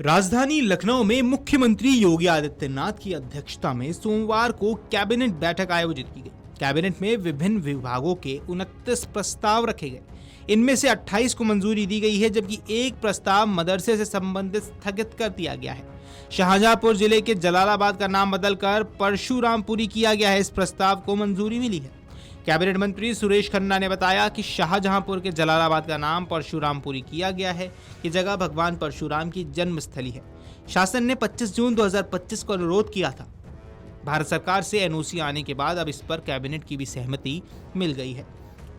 राजधानी लखनऊ में मुख्यमंत्री योगी आदित्यनाथ की अध्यक्षता में सोमवार को कैबिनेट बैठक आयोजित की गई। कैबिनेट में विभिन्न विभागों के 29 प्रस्ताव रखे गए। इनमें से 28 को मंजूरी दी गई है, जबकि एक प्रस्ताव मदरसे से संबंधित स्थगित कर दिया गया है। शाहजहांपुर जिले के जलालाबाद का नाम बदलकर परशुरामपुरी किया गया है। इस प्रस्ताव को मंजूरी मिली है। कैबिनेट मंत्री सुरेश खन्ना ने बताया कि शाहजहांपुर के जलालाबाद का नाम परशुरामपुरी किया गया है। ये जगह भगवान परशुराम की जन्मस्थली है। शासन ने 25 जून 2025 को अनुरोध किया था। भारत सरकार से एनओसी आने के बाद अब इस पर कैबिनेट की भी सहमति मिल गई है।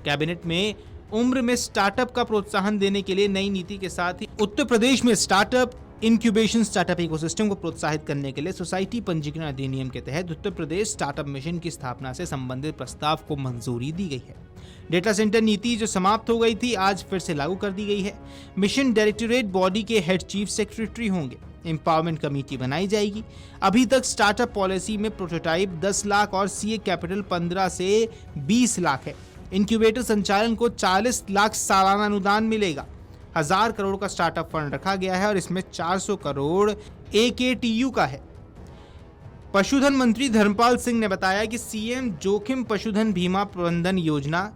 कैबिनेट में उम्र में स्टार्टअप का प्रोत्साहन देने के लिए नई नीति के साथ ही उत्तर प्रदेश में स्टार्टअप इंक्यूबेशन स्टार्टअप इकोसिस्टम को प्रोत्साहित करने के लिए सोसाइटी पंजीकरण अधिनियम के तहत उत्तर प्रदेश स्टार्टअप मिशन की स्थापना से संबंधित प्रस्ताव को मंजूरी दी गई है। डेटा सेंटर नीति जो समाप्त हो गई थी, आज फिर से लागू कर दी गई है। मिशन डायरेक्टोरेट बॉडी के हेड चीफ सेक्रेटरी होंगे। एम्पावरमेंट कमेटी बनाई जाएगी। अभी तक स्टार्टअप पॉलिसी में प्रोटोटाइप 10 लाख और सीए कैपिटल 15 से 20 लाख है। इंक्यूबेटर संचालन को 40 लाख सालाना अनुदान मिलेगा। 1000 करोड़ का स्टार्टअप फंड रखा गया है और इसमें 400 करोड़ AKTU का है। पशुधन मंत्री धर्मपाल सिंह ने बताया कि सीएम जोखिम पशुधन बीमा प्रबंधन योजना,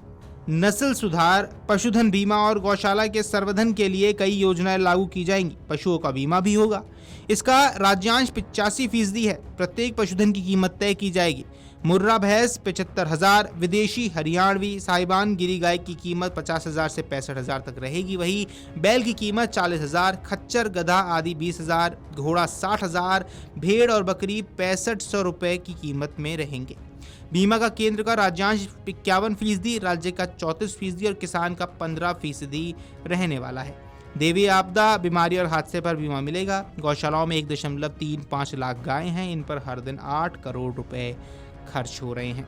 नस्ल सुधार, पशुधन बीमा और गौशाला के संवर्धन के लिए कई योजनाएं लागू की जाएंगी। पशुओं का बीमा भी होगा। इसका राज्यांश 85% है। प्रत्येक पशुधन की कीमत तय की जाएगी। मुर्रा भैंस 75,000, विदेशी हरियाणवी साहिबान गिरी गाय की कीमत 50,000 से 65,000 तक रहेगी। वही बैल की कीमत 40,000, खच्चर गधा आदि 20,000, घोड़ा 60,000, भेड़ और बकरी 6500 रुपए की कीमत में रहेंगे। बीमा का केंद्र का राज्यांश 51%, राज्य का 34% और किसान का 15% रहने वाला है। देवी आपदा, बीमारी और हादसे पर बीमा मिलेगा। गौशालाओं में 1.35 लाख गायें हैं। इन पर हर दिन 8 करोड़ रुपए खर्च हो रहे हैं।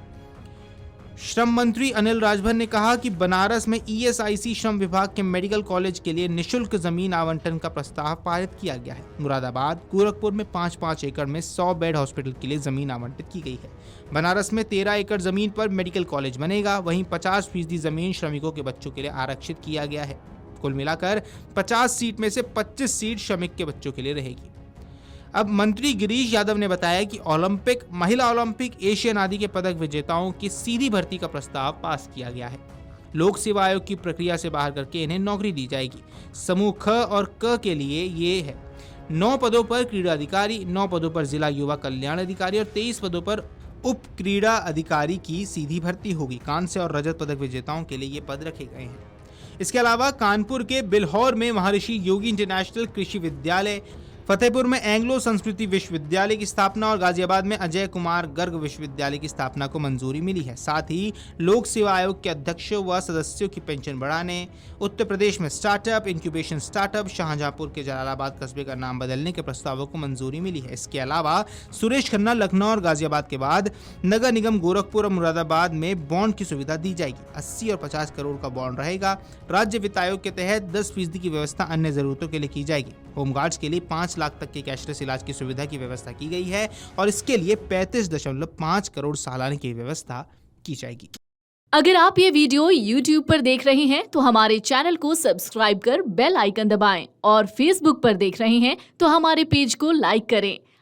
श्रम मंत्री अनिल राजभर ने कहा कि बनारस में ESIC श्रम विभाग के मेडिकल कॉलेज के लिए निशुल्क जमीन आवंटन का प्रस्ताव पारित किया गया है। मुरादाबाद, गोरखपुर में 5-5 एकड़ में 100 बेड हॉस्पिटल के लिए जमीन आवंटित की गई है। बनारस में 13 एकड़ जमीन पर मेडिकल कॉलेज बनेगा। वहीं 50% जमीन श्रमिकों के बच्चों के लिए आरक्षित किया गया है। कुल मिलाकर 50 सीट में से 25 सीट श्रमिक के बच्चों के लिए रहेगी। अब मंत्री गिरीश यादव ने बताया कि ओलंपिक, महिला ओलंपिक, एशियन आदि के पदक विजेताओं की सीधी भर्ती का प्रस्ताव पास किया गया है। लोक सेवा आयोग की प्रक्रिया से बाहर करके इन्हें नौकरी दी जाएगी। समूह ख और क के लिए ये है 9 पदों पर क्रीड़ा अधिकारी, 9 पदों पर जिला युवा कल्याण अधिकारी और 23 पदों पर उप क्रीड़ा अधिकारी की सीधी भर्ती होगी। कांस्य और रजत पदक विजेताओं के लिए ये पद रखे गए हैं। इसके अलावा कानपुर के बिल्हौर में महर्षि योगी इंटरनेशनल कृषि विद्यालय, फतेहपुर में एंग्लो संस्कृति विश्वविद्यालय की स्थापना और गाजियाबाद में अजय कुमार गर्ग विश्वविद्यालय की स्थापना को मंजूरी मिली है। साथ ही लोक सेवा आयोग के अध्यक्षों व सदस्यों की पेंशन बढ़ाने, उत्तर प्रदेश में स्टार्टअप इंक्यूबेशन स्टार्टअप, शाहजहांपुर के जलालाबाद कस्बे का नाम बदलने के प्रस्तावों को मंजूरी मिली है। इसके अलावा सुरेश खन्ना लखनऊ और गाजियाबाद के बाद नगर निगम गोरखपुर और मुरादाबाद में बॉन्ड की सुविधा दी जाएगी। 80 और 50 करोड़ का बॉन्ड रहेगा। राज्य वित्त आयोग के तहत 10% की व्यवस्था अन्य जरूरतों के लिए की जाएगी। होमगार्ड्स के लिए 5 लाख तक के कैशलेस इलाज की सुविधा की व्यवस्था की गई है और इसके लिए 35.5 करोड़ सालाना की व्यवस्था की जाएगी। अगर आप ये वीडियो YouTube पर देख रहे हैं तो हमारे चैनल को सब्सक्राइब कर बेल आइकन दबाएं और Facebook पर देख रहे हैं तो हमारे पेज को लाइक करें।